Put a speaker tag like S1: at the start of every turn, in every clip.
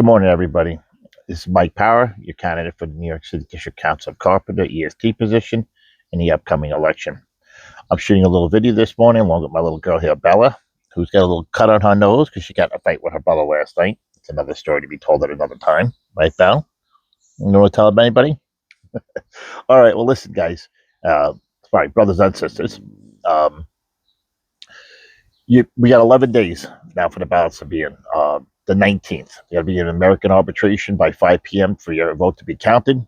S1: Good morning, everybody. This is Mike Power, your candidate for the New York City District Council of Carpenter E.S.T position in the upcoming election. I'm shooting a little video this morning along with my little girl here, Bella, who's got a little cut on her nose because she got in a fight with her brother last night. It's another story to be told at another time. Right, Belle? You know what to tell anybody? All right, well, listen, guys. Sorry, brothers and sisters. We got 11 days now for the ballots to be in. The 19th, there'll be an American arbitration by 5 p.m. for your vote to be counted.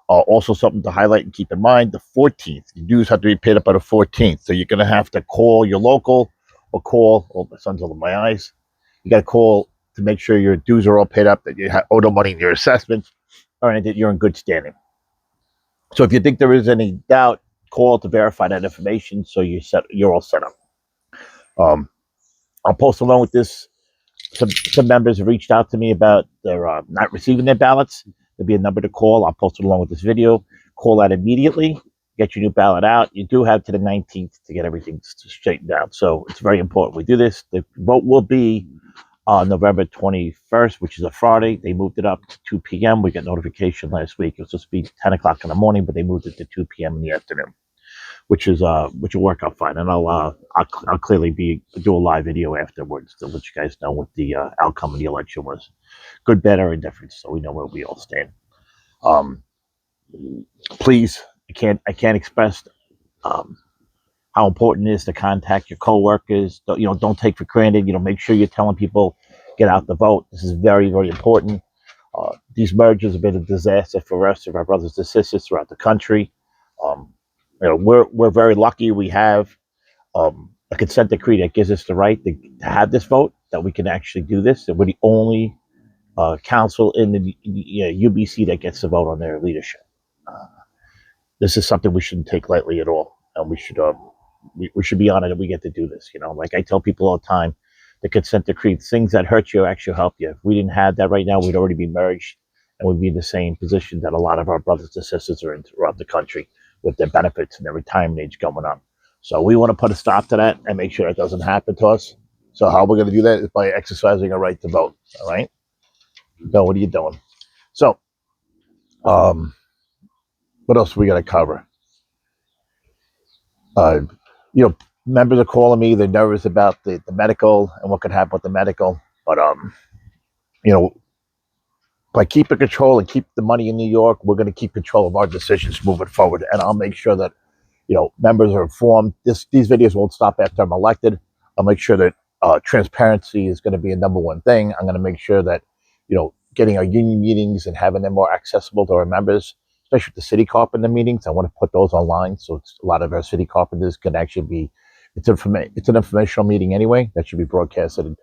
S1: Also, something to highlight and keep in mind, the 14th, your dues have to be paid up by the 14th. So you're going to have to call your local or call, my son's over my eyes. You got to call to make sure your dues are all paid up, that you owe no money in your assessments, or that you're in good standing. So if you think there is any doubt, call to verify that information so you're all set up. I'll post along with this. Some members have reached out to me about their not receiving their ballots. There'll be a number to call. I'll post it along with this video. Call that immediately. Get your new ballot out. You do have to the 19th to get everything straightened out. So it's very important we do this. The vote will be on November 21st, which is a Friday. They moved it up to 2 p.m. We got notification last week. It was supposed to be 10 o'clock in the morning, but they moved it to 2 p.m. in the afternoon, which will work out fine. And I'll clearly do a live video afterwards to let you guys know what the outcome of the election was, good, bad, or indifferent, so we know where we all stand. Please, I can't express how important it is to contact your coworkers. Don't take for granted. Make sure you're telling people get out the vote. This is very, very important. These mergers have been a disaster for the rest of our brothers and sisters throughout the country. We're very lucky. We have a consent decree that gives us the right to have this vote, that we can actually do this. And we're the only council in the UBC that gets to vote on their leadership. This is something we shouldn't take lightly at all, and we should be honored that we get to do this. Like I tell people all the time, the consent decree, things that hurt you actually help you. If we didn't have that right now, we'd already be merged, and we'd be in the same position that a lot of our brothers and sisters are in throughout the country, with their benefits and their retirement age going up. So we want to put a stop to that and make sure it doesn't happen to us. So how we're going to do that is by exercising our right to vote. All right? Bill, what are you doing? So, what else we got to cover? Members are calling me. They're nervous about the medical and what could happen with the medical. But, by keeping control and keep the money in New York, we're going to keep control of our decisions moving forward. And I'll make sure that, members are informed. These videos won't stop after I'm elected. I'll make sure that transparency is going to be a number one thing. I'm going to make sure that, getting our union meetings and having them more accessible to our members, especially the city carpenter meetings. I want to put those online so a lot of our city carpenters can actually be, it's an informational meeting anyway that should be broadcasted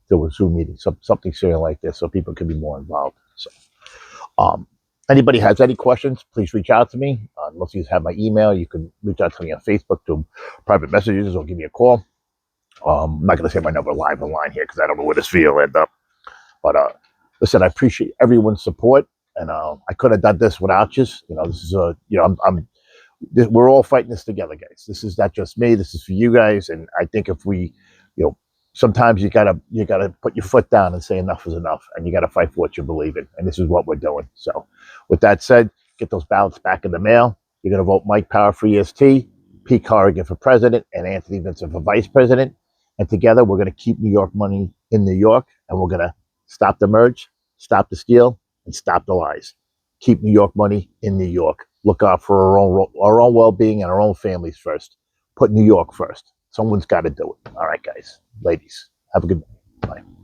S1: through a Zoom meeting, something serious like this, so people can be more involved. So, anybody has any questions, please reach out to me. Unless you have my email, you can reach out to me on Facebook to private messages or give me a call. I'm not going to say my number live online here because I don't know where this video will end up. But listen, I appreciate everyone's support, and I could have done this without you. This is we're all fighting this together, guys. This is not just me. This is for you guys, and I think if we, sometimes you gotta put your foot down and say enough is enough, and you gotta fight for what you believe in, and this is what we're doing. So, with that said, get those ballots back in the mail. You're gonna vote Mike Power for E.S.T, Pete Corrigan for president, and Anthony Vincent for vice president. And together, we're gonna keep New York money in New York, and we're gonna stop the merge, stop the steal, and stop the lies. Keep New York money in New York. Look out for our own well-being and our own families first. Put New York first. Someone's got to do it. All right, guys, ladies, have a good night. Bye.